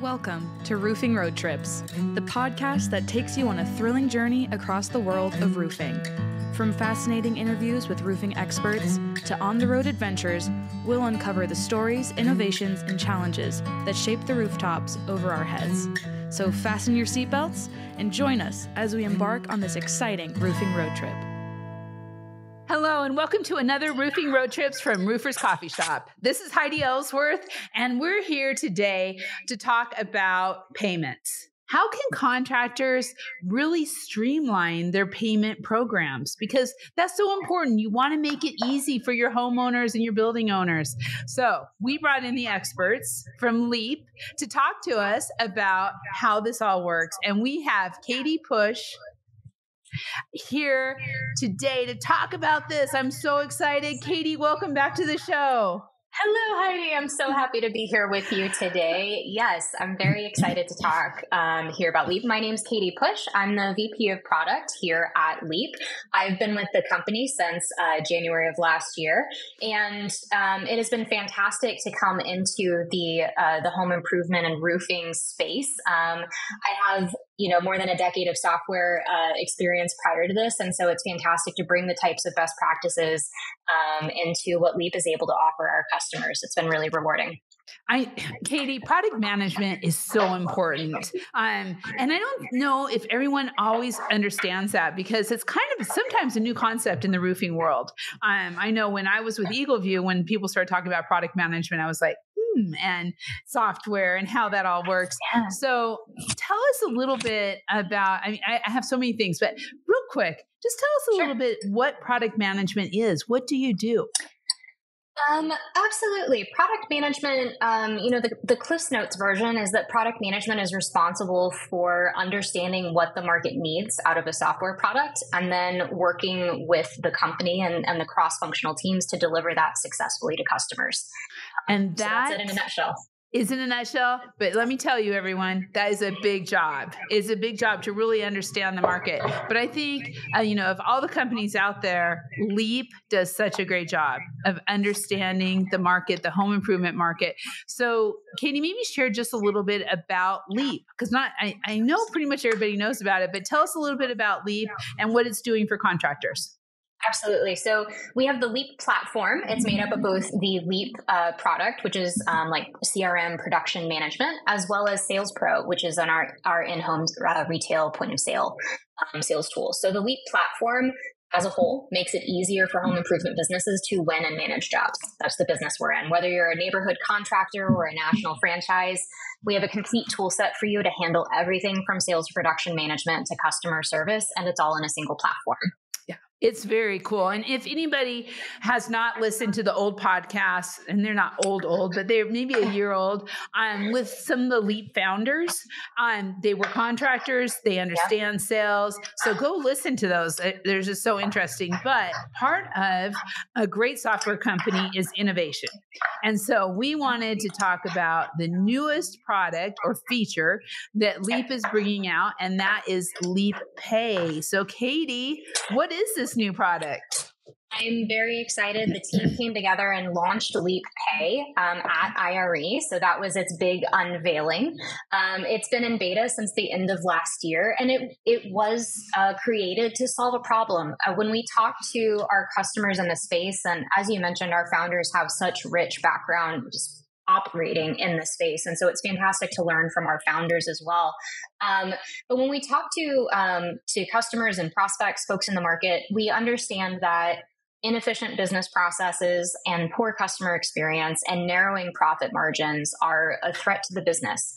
Welcome to Roofing Road Trips, the podcast that takes you on a thrilling journey across the world of roofing. From fascinating interviews with roofing experts to on-the-road adventures, we'll uncover the stories, innovations, and challenges that shape the rooftops over our heads. So fasten your seatbelts and join us as we embark on this exciting roofing road trip. Hello, and welcome to another Roofing Road Trips from Roofers Coffee Shop. This is Heidi Ellsworth, and we're here today to talk about payments. How can contractors really streamline their payment programs? Because that's so important. You want to make it easy for your homeowners and your building owners. So we brought in the experts from Leap to talk to us about how this all works. And we have Katy Pusch here today to talk about this. I'm so excited. Katy, welcome back to the show. Hello, Heidi. I'm so happy to be here with you today. Yes, I'm very excited to talk here about Leap. My name's Katy Pusch. I'm the VP of Product here at Leap. I've been with the company since January of last year, and it has been fantastic to come into the home improvement and roofing space. I have more than a decade of software experience prior to this. And so it's fantastic to bring the types of best practices into what Leap is able to offer our customers. It's been really rewarding. Katy, product management is so important. And I don't know if everyone always understands that because it's kind of sometimes a new concept in the roofing world. I know when I was with Eagle View, when people started talking about product management, I was like, and software and how that all works. Yeah. So tell us a little bit about, I have so many things, but real quick, just tell us a little bit what product management is. What do you do? Absolutely. Product management, the Cliff's Notes version is that product management is responsible for understanding what the market needs out of a software product and then working with the company and the cross-functional teams to deliver that successfully to customers. And that's it in a nutshell. Is in a nutshell, but let me tell you, everyone, that is a big job. It's a big job to really understand the market. But I think, of all the companies out there, Leap does such a great job of understanding the market, the home improvement market. So, Katy, maybe share just a little bit about Leap, because I know pretty much everybody knows about it, but tell us a little bit about Leap and what it's doing for contractors. Absolutely. So we have the Leap platform. It's made up of both the Leap product, which is like CRM production management, as well as Sales Pro, which is on our in-home retail point of sale sales tool. So the Leap platform as a whole makes it easier for home improvement businesses to win and manage jobs. That's the business we're in. Whether you're a neighborhood contractor or a national franchise, we have a complete tool set for you to handle everything from sales to production management to customer service, and it's all in a single platform. It's very cool. And if anybody has not listened to the old podcasts, and they're not old, but they're maybe a year old, with some of the Leap founders, they were contractors, they understand sales. So go listen to those. They're just so interesting. But part of a great software company is innovation. And so we wanted to talk about the newest product or feature that Leap is bringing out, and that is LeapPay. So Katy, what is this new product? I'm very excited. The team came together and launched LeapPay at IRE. So that was its big unveiling. It's been in beta since the end of last year, and it was created to solve a problem. When we talk to our customers in the space, and as you mentioned, our founders have such rich background just operating in the space. And so it's fantastic to learn from our founders as well. But when we talk to customers and prospects, folks in the market, we understand that inefficient business processes and poor customer experience and narrowing profit margins are a threat to the business.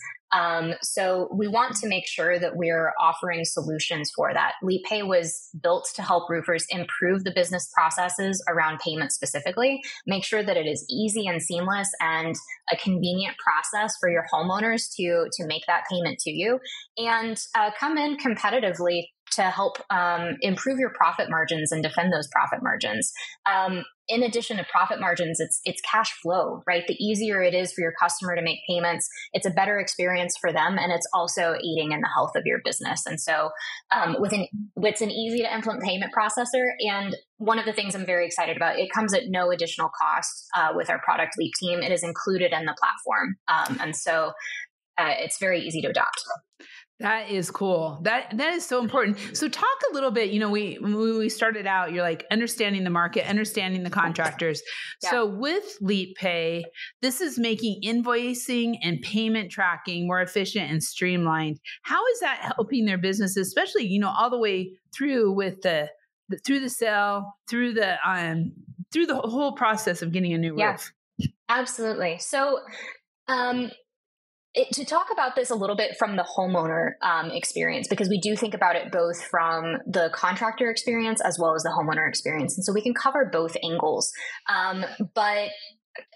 So we want to make sure that we're offering solutions for that. LeapPay was built to help roofers improve the business processes around payment specifically, make sure that it is easy and seamless and a convenient process for your homeowners to make that payment to you, and come in competitively to help improve your profit margins and defend those profit margins. In addition to profit margins, it's cash flow, right? The easier it is for your customer to make payments, it's a better experience for them, and it's also aiding in the health of your business. And so it's an easy to implement payment processor. And one of the things I'm very excited about, it comes at no additional cost with our product Leap team. It is included in the platform. And so it's very easy to adopt. That is cool. That is so important. So talk a little bit, when we started out, you're like understanding the market, understanding the contractors. Yeah. So with LeapPay, this is making invoicing and payment tracking more efficient and streamlined. How is that helping their business, especially, all the way through with through the sale, through the whole process of getting a new roof? Absolutely. So, to talk about this a little bit from the homeowner experience, because we do think about it both from the contractor experience as well as the homeowner experience. And so we can cover both angles. But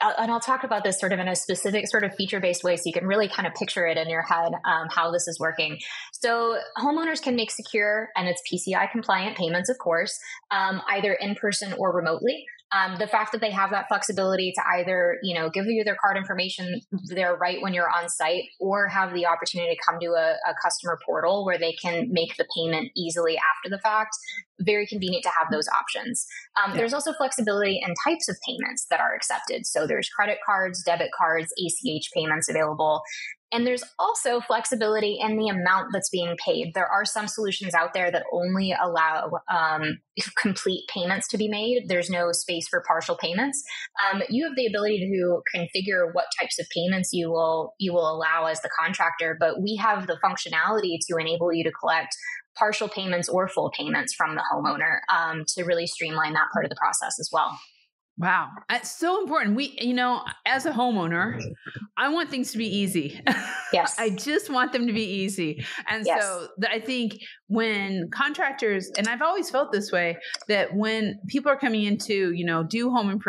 I'll talk about this sort of in a specific sort of feature-based way so you can really kind of picture it in your head how this is working. So homeowners can make secure, and it's PCI compliant payments, of course, either in person or remotely. The fact that they have that flexibility to either, give you their card information there right when you're on site, or have the opportunity to come to a customer portal where they can make the payment easily after the fact. Very convenient to have those options. There's also flexibility in types of payments that are accepted. So there's credit cards, debit cards, ACH payments available. And there's also flexibility in the amount that's being paid. There are some solutions out there that only allow complete payments to be made. There's no space for partial payments. You have the ability to configure what types of payments you will allow as the contractor, but we have the functionality to enable you to collect partial payments or full payments from the homeowner to really streamline that part of the process as well. Wow. That's so important. We, as a homeowner, I want things to be easy. Yes. I just want them to be easy. And so I think when contractors, and I've always felt this way, that when people are coming into, do home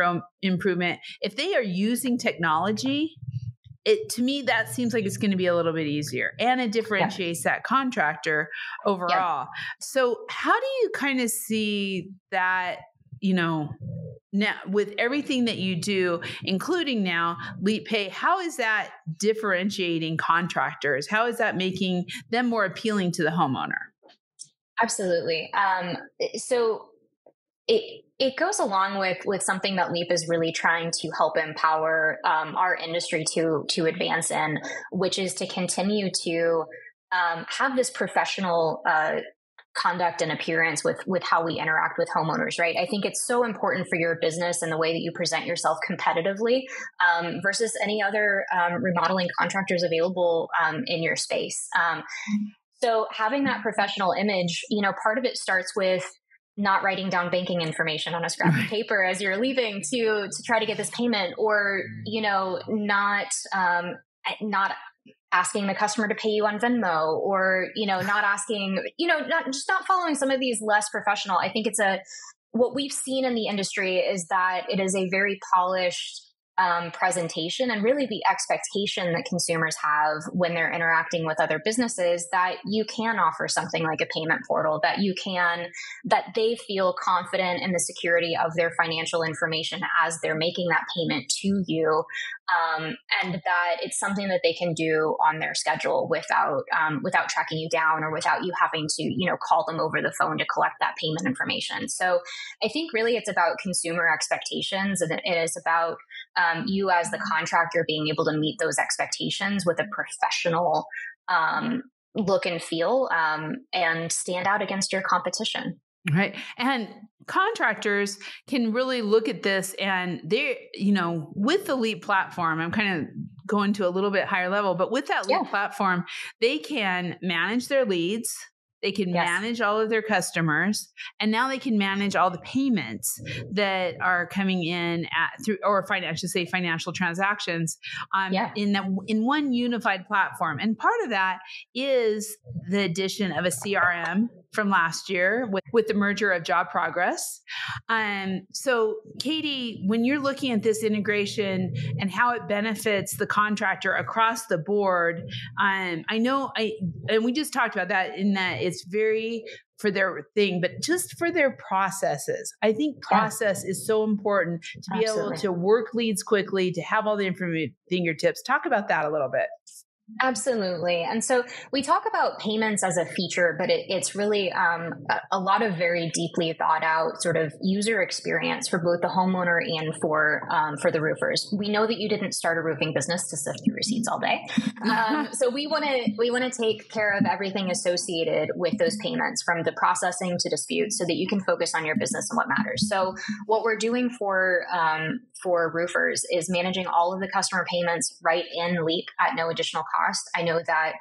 improvement, if they are using technology, to me, that seems like it's going to be a little bit easier, and it differentiates that contractor overall. So how do you kind of see that, now with everything that you do, including now LeapPay, how is that differentiating contractors? How is that making them more appealing to the homeowner? Absolutely. So it goes along with something that Leap is really trying to help empower our industry to advance in, which is to continue to have this professional conduct and appearance with how we interact with homeowners, right? I think it's so important for your business and the way that you present yourself competitively versus any other remodeling contractors available in your space. So having that professional image, part of it starts with not writing down banking information on a scrap of paper as you're leaving to try to get this payment, or, not asking the customer to pay you on Venmo, or, not asking, not following some of these less professional. I think what we've seen in the industry is that it is a very polished presentation, and really the expectation that consumers have when they're interacting with other businesses, that you can offer something like a payment portal, that they feel confident in the security of their financial information as they're making that payment to you. And that it's something that they can do on their schedule without tracking you down, or without you having to, call them over the phone to collect that payment information. So I think really it's about consumer expectations, and it is about you as the contractor being able to meet those expectations with a professional look and feel, and stand out against your competition. Right. And contractors can really look at this, and they're, with the Leap platform, I'm kind of going to a little bit higher level, but with that Leap platform, they can manage their leads. They can manage all of their customers, and now they can manage all the payments that are coming in financial transactions in one unified platform. And part of that is the addition of a CRM from last year with the merger of Job Progress. So Katy, when you're looking at this integration and how it benefits the contractor across the board, and we just talked about that, in that it's very for their thing, but just for their processes. I think process is so important to be able to work leads quickly, to have all the information at fingertips. Talk about that a little bit. Absolutely. And so we talk about payments as a feature, but it's really a lot of very deeply thought out sort of user experience for both the homeowner and for the roofers. We know that you didn't start a roofing business to sift through receipts all day. So we want to take care of everything associated with those payments, from the processing to disputes, so that you can focus on your business and what matters. So what we're doing for roofers is managing all of the customer payments right in Leap at no additional cost. I know that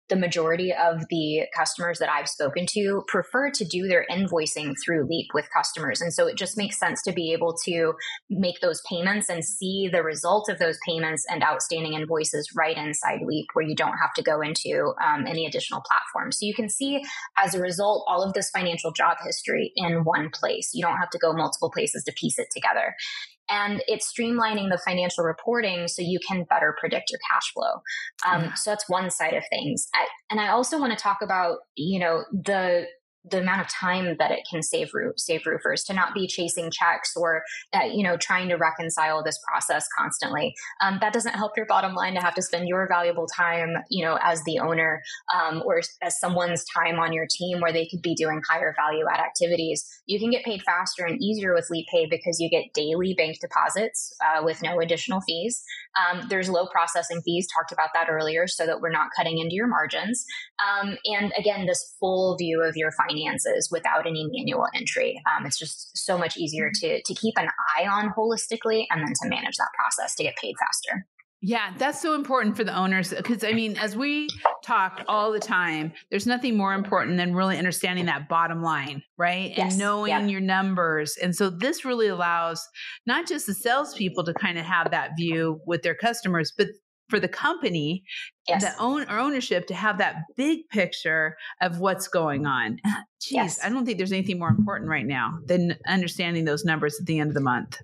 the majority of the customers that I've spoken to prefer to do their invoicing through Leap with customers. And so it just makes sense to be able to make those payments and see the result of those payments and outstanding invoices right inside Leap, where you don't have to go into any additional platform. So you can see, as a result, all of this financial job history in one place. You don't have to go multiple places to piece it together. And it's streamlining the financial reporting so you can better predict your cash flow. So that's one side of things. And I also want to talk about, the amount of time that it can save roofers, to not be chasing checks or, trying to reconcile this process constantly. That doesn't help your bottom line, to have to spend your valuable time, as the owner, or as someone's time on your team where they could be doing higher value add activities. You can get paid faster and easier with LeapPay because you get daily bank deposits with no additional fees. There's low processing fees, talked about that earlier, so that we're not cutting into your margins. And again, this full view of your finances without any manual entry. It's just so much easier to keep an eye on holistically, and then to manage that process to get paid faster. Yeah, that's so important for the owners, because as we talk all the time, there's nothing more important than really understanding that bottom line, right? Yes. And knowing your numbers. And so this really allows not just the salespeople to kind of have that view with their customers, but for the company, the ownership, to have that big picture of what's going on. I don't think there's anything more important right now than understanding those numbers at the end of the month.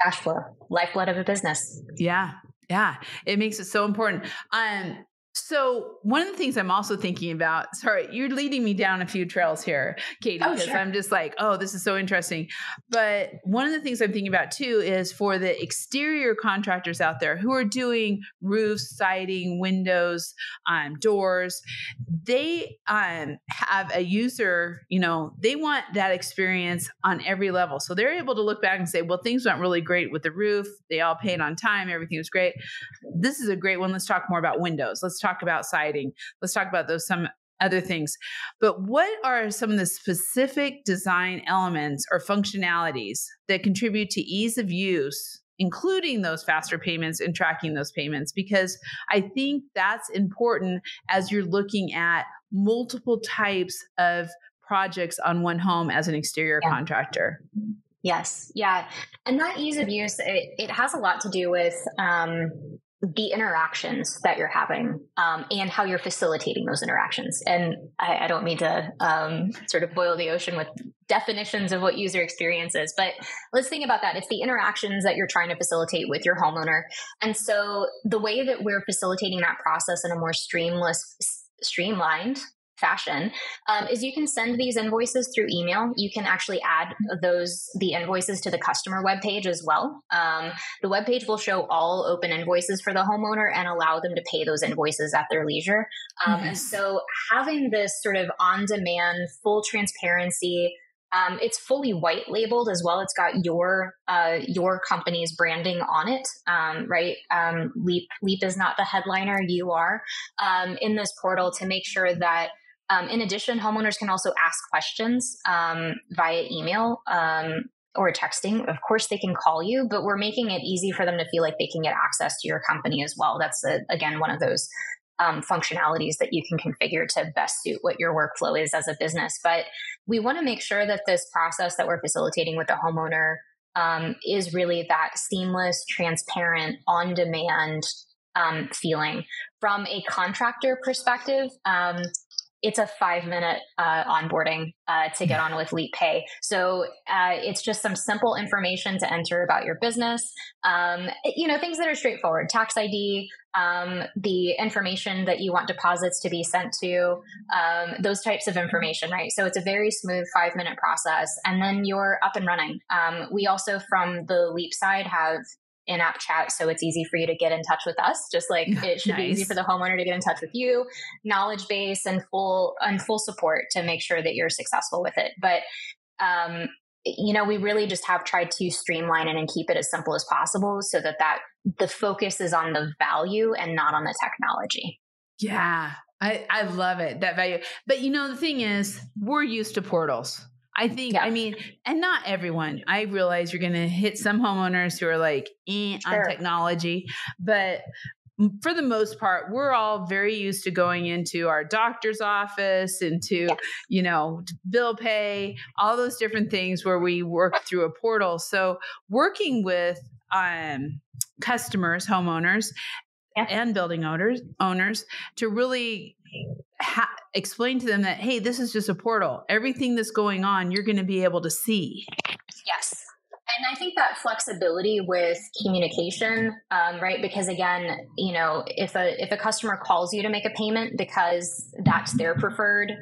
Cash flow, lifeblood of a business. Yeah. It makes it so important. So one of the things I'm also thinking about, sorry, you're leading me down a few trails here, Katy, because I'm just like, this is so interesting. But one of the things I'm thinking about too is for the exterior contractors out there who are doing roofs, siding, windows, doors, they have a user, they want that experience on every level. So they're able to look back and say, well, things went really great with the roof. They all paid on time. Everything was great. This is a great one. Let's talk more about windows. Let's talk about siding. Let's talk about some other things. But what are some of the specific design elements or functionalities that contribute to ease of use, including those faster payments and tracking those payments? Because I think that's important as you're looking at multiple types of projects on one home as an exterior contractor. Yes. Yeah. And that ease of use, it has a lot to do with the interactions that you're having, and how you're facilitating those interactions. And I don't mean to sort of boil the ocean with definitions of what user experience is, but let's think about that. It's the interactions that you're trying to facilitate with your homeowner. And so the way that we're facilitating that process in a more streamlined fashion is you can send these invoices through email. You can actually add the invoices to the customer webpage as well. The webpage will show all open invoices for the homeowner and allow them to pay those invoices at their leisure. And so having this sort of on-demand, full transparency, it's fully white labeled as well. It's got your company's branding on it, right? Leap is not the headliner. You are in this portal to make sure that, in addition, homeowners can also ask questions via email or texting. Of course, they can call you, but we're making it easy for them to feel like they can get access to your company as well. That's, again, one of those functionalities that you can configure to best suit what your workflow is as a business. But we want to make sure that this process that we're facilitating with the homeowner is really that seamless, transparent, on-demand feeling. From a contractor perspective, it's a 5-minute onboarding to get on with LeapPay. So it's just some simple information to enter about your business. Things that are straightforward: tax ID, the information that you want deposits to be sent to, those types of information, right? So it's a very smooth 5-minute process, and then you're up and running. We also, from the Leap side, have in-app chat, so it's easy for you to get in touch with us, just like it should be easy for the homeowner to get in touch with you. Knowledge base and full support to make sure that you're successful with it. But we really just have tried to streamline it and keep it as simple as possible so that the focus is on the value and not on the technology. Yeah, I love it, that value. But the thing is, we're used to portals. I think, and not everyone. I realize you're going to hit some homeowners who are like on technology, but for the most part, we're all very used to going into our doctor's office, into, bill pay, all those different things where we work through a portal. So working with customers, homeowners, and building owners to really explain to them that, hey, this is just a portal. Everything that's going on, you're going to be able to see. Yes. And I think that flexibility with communication, right? Because again, if a customer calls you to make a payment because that's their preferred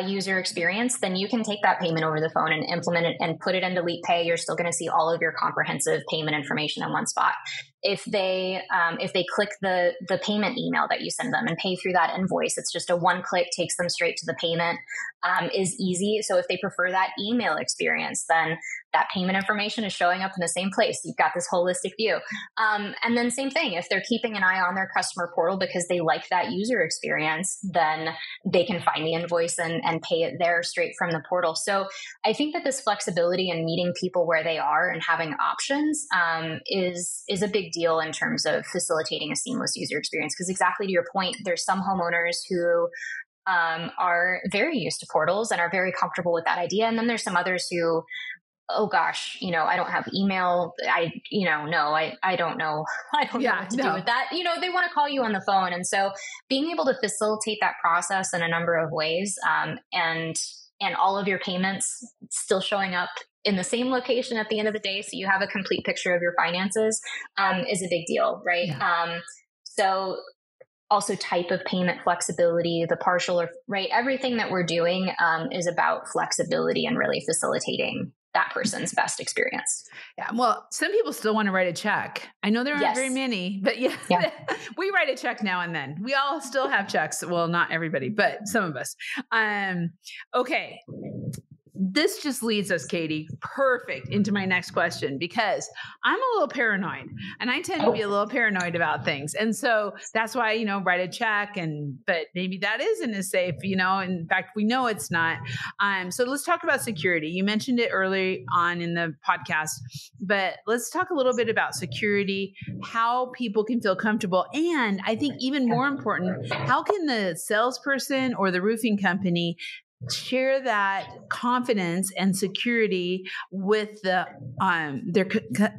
user experience, then you can take that payment over the phone and implement it and put it into LeapPay. You're still going to see all of your comprehensive payment information in one spot. If they click the payment email that you send them and pay through that invoice, it's just a one click, takes them straight to the payment, is easy. So if they prefer that email experience, then that payment information is showing up in the same place. You've got this holistic view. And then same thing, if they're keeping an eye on their customer portal because they like that user experience, then they can find the invoice and pay it there straight from the portal. So I think that this flexibility and meeting people where they are and having options is a big deal in terms of facilitating a seamless user experience. Because exactly to your point, there's some homeowners who are very used to portals and are very comfortable with that idea. And then there's some others who, oh gosh, I don't have email. I don't know. I don't know what to do with that. They want to call you on the phone. And so being able to facilitate that process in a number of ways, and all of your payments still showing up in the same location at the end of the day, so you have a complete picture of your finances, is a big deal, right? Yeah. So also type of payment flexibility, the partial, right? Everything that we're doing is about flexibility and really facilitating that person's best experience. Yeah. Well, some people still want to write a check. I know there aren't very many, but we write a check now and then. We all still have checks. Well, not everybody, but some of us. Okay. This just leads us, Katy, perfect into my next question, because I'm a little paranoid and I tend to be a little paranoid about things. And so that's why, write a check but maybe that isn't as safe, in fact, we know it's not. So let's talk about security. You mentioned it early on in the podcast, but let's talk a little bit about security, how people can feel comfortable. And I think even more important, how can the salesperson or the roofing company share that confidence and security with their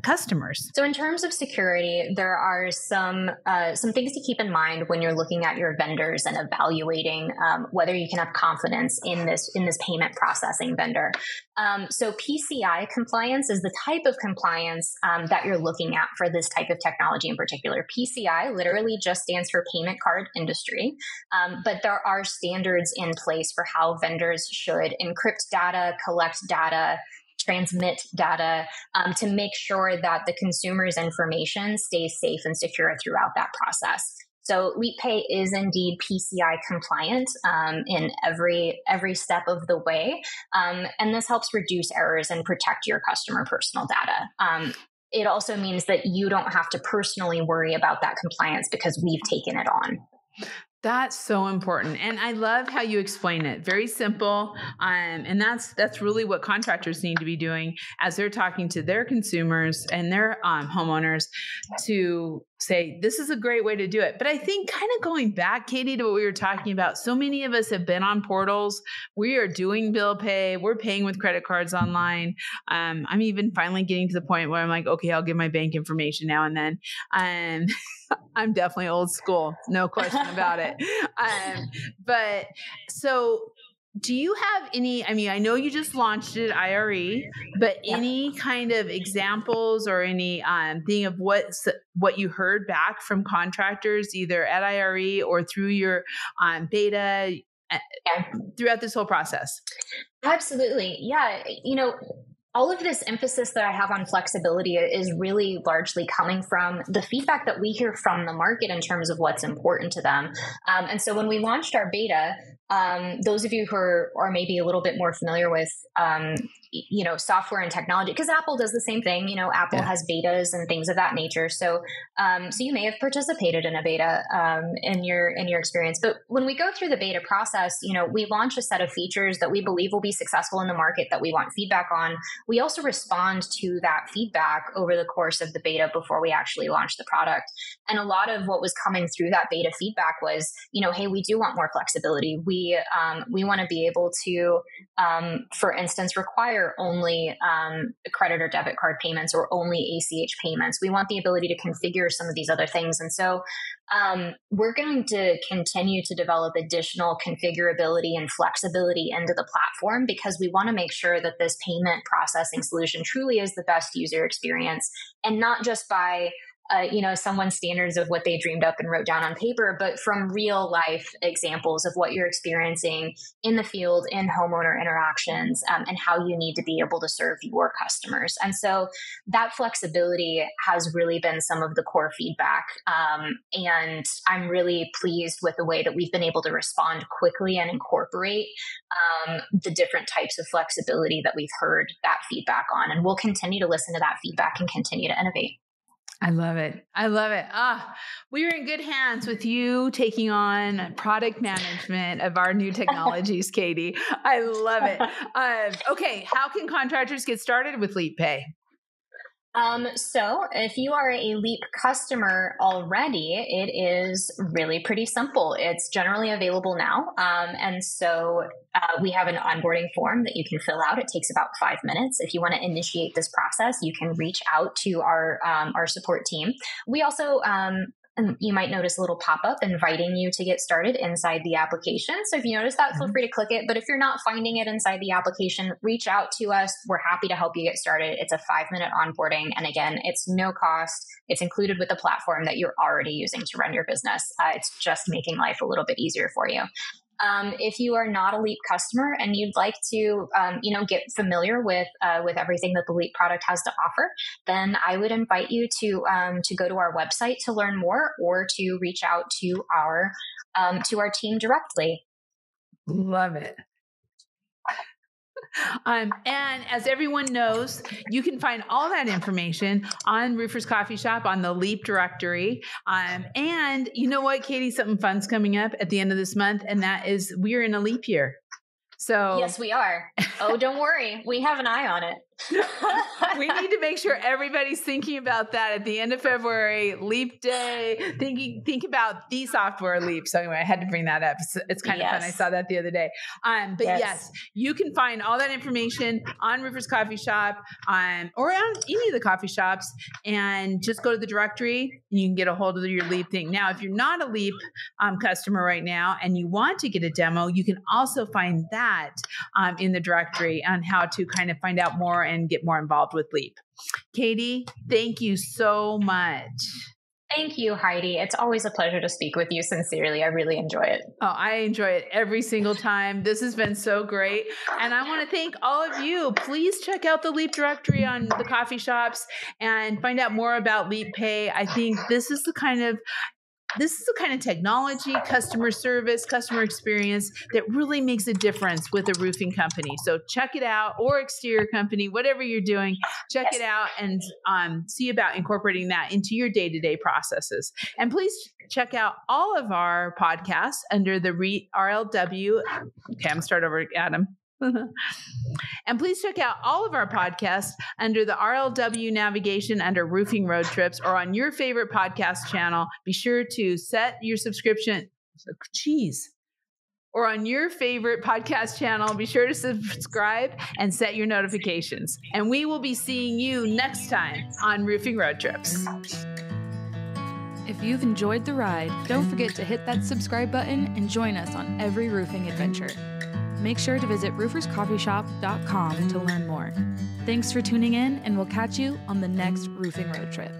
customers? So in terms of security, there are some things to keep in mind when you're looking at your vendors and evaluating whether you can have confidence in this payment processing vendor. So PCI compliance is the type of compliance that you're looking at for this type of technology in particular. PCI literally just stands for payment card industry, but there are standards in place for how vendors should encrypt data, collect data, transmit data, to make sure that the consumer's information stays safe and secure throughout that process. So LeapPay is indeed PCI compliant in every step of the way, and this helps reduce errors and protect your customer personal data. It also means that you don't have to personally worry about that compliance because we've taken it on. That's so important. And I love how you explain it. Very simple. And that's really what contractors need to be doing as they're talking to their consumers and their homeowners, to say, this is a great way to do it. But I think kind of going back, Katy, to what we were talking about, so many of us have been on portals. We are doing bill pay. We're paying with credit cards online. I'm even finally getting to the point where I'm like, okay, I'll give my bank information now and then. I'm definitely old school, no question about it. But so do you have any, I know you just launched it, IRE, but any kind of examples or any thing of what you heard back from contractors, either at IRE or through your beta throughout this whole process? Absolutely. Yeah. all of this emphasis that I have on flexibility is really largely coming from the feedback that we hear from the market in terms of what's important to them. And so when we launched our beta, those of you who are maybe a little bit more familiar with, software and technology, because Apple does the same thing. Apple has betas and things of that nature. So you may have participated in a beta in your experience. But when we go through the beta process, we launch a set of features that we believe will be successful in the market that we want feedback on. We also respond to that feedback over the course of the beta before we actually launch the product. And a lot of what was coming through that beta feedback was, hey, we do want more flexibility. We want to be able to, for instance, require only credit or debit card payments or only ACH payments. We want the ability to configure some of these other things. And so we're going to continue to develop additional configurability and flexibility into the platform because we want to make sure that this payment processing solution truly is the best user experience, and not just by someone's standards of what they dreamed up and wrote down on paper, but from real life examples of what you're experiencing in the field, in homeowner interactions, and how you need to be able to serve your customers. And so that flexibility has really been some of the core feedback. And I'm really pleased with the way that we've been able to respond quickly and incorporate the different types of flexibility that we've heard that feedback on. And we'll continue to listen to that feedback and continue to innovate. I love it. I love it. We are in good hands with you taking on product management of our new technologies, Katy. I love it. Okay. How can contractors get started with LeapPay? So if you are a Leap customer already, it is really pretty simple. It's generally available now. And so we have an onboarding form that you can fill out. It takes about 5 minutes. If you want to initiate this process, you can reach out to our support team. We also, and you might notice a little pop-up inviting you to get started inside the application. So if you notice that, feel free to click it. But if you're not finding it inside the application, reach out to us. We're happy to help you get started. It's a 5-minute onboarding. And again, it's no cost. It's included with the platform that you're already using to run your business. It's just making life a little bit easier for you. If you are not a Leap customer and you'd like to, get familiar with everything that the Leap product has to offer, then I would invite you to go to our website to learn more, or to reach out to our team directly. Love it. And as everyone knows, you can find all that information on Roofers Coffee Shop on the Leap directory. And you know what, Katy, something fun's coming up at the end of this month, and that is we're in a leap year. So yes, we are. Oh, don't worry. We have an eye on it. We need to make sure everybody's thinking about that at the end of February, Leap Day, think about the software Leap. So anyway, I had to bring that up. It's kind of fun. I saw that the other day. But yes, you can find all that information on Roofers Coffee Shop or on any of the coffee shops, and just go to the directory and you can get a hold of your Leap thing. Now, if you're not a Leap customer right now and you want to get a demo, you can also find that in the directory on how to kind of find out more and get more involved with Leap. Katy, thank you so much. Thank you, Heidi. It's always a pleasure to speak with you. Sincerely, I really enjoy it. Oh, I enjoy it every single time. This has been so great. And I want to thank all of you. Please check out the Leap directory on the coffee shops and find out more about LeapPay. I think this is the kind of technology, customer service, customer experience that really makes a difference with a roofing company. So check it out, or exterior company, whatever you're doing, check it out and see about incorporating that into your day-to-day processes. And please check out all of our podcasts under the RLW. Okay, I'm going to start over, Adam. And please check out all of our podcasts under the RLW navigation under Roofing Road Trips, or on your favorite podcast channel. Be sure to set your subscription. Or on your favorite podcast channel, be sure to subscribe and set your notifications. And we will be seeing you next time on Roofing Road Trips. If you've enjoyed the ride, don't forget to hit that subscribe button and join us on every roofing adventure. Make sure to visit rooferscoffeeshop.com to learn more. Thanks for tuning in, and we'll catch you on the next Roofing Road Trip.